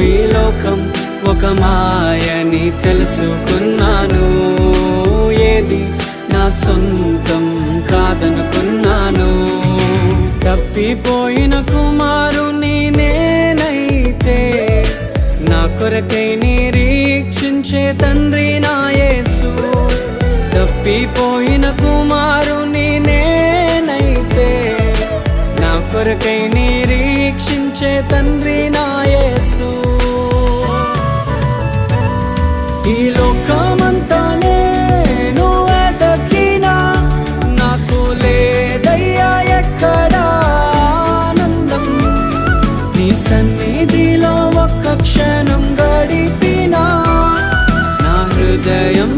ఈ లోకం ఒక మాయని తెలుసుకున్నాను. ఏది నా సొంతం కాదనుకున్నాను. తప్పిపోయిన కుమారుని నేనైతే నా కొరకై నిరీక్షించే తండ్రి నా యేసు. తప్పిపోయిన కుమారుని నేనైతే నా కొరకై నిరీక్షించే తండ్రి నా యేసు. ఈ లోకమంతా నేను వెతకినా నాకు లేదయ్యా ఎక్కడా ఆనందం. నీ సన్నిధిలో ఒక్క క్షణం గడిపినా నా హృదయం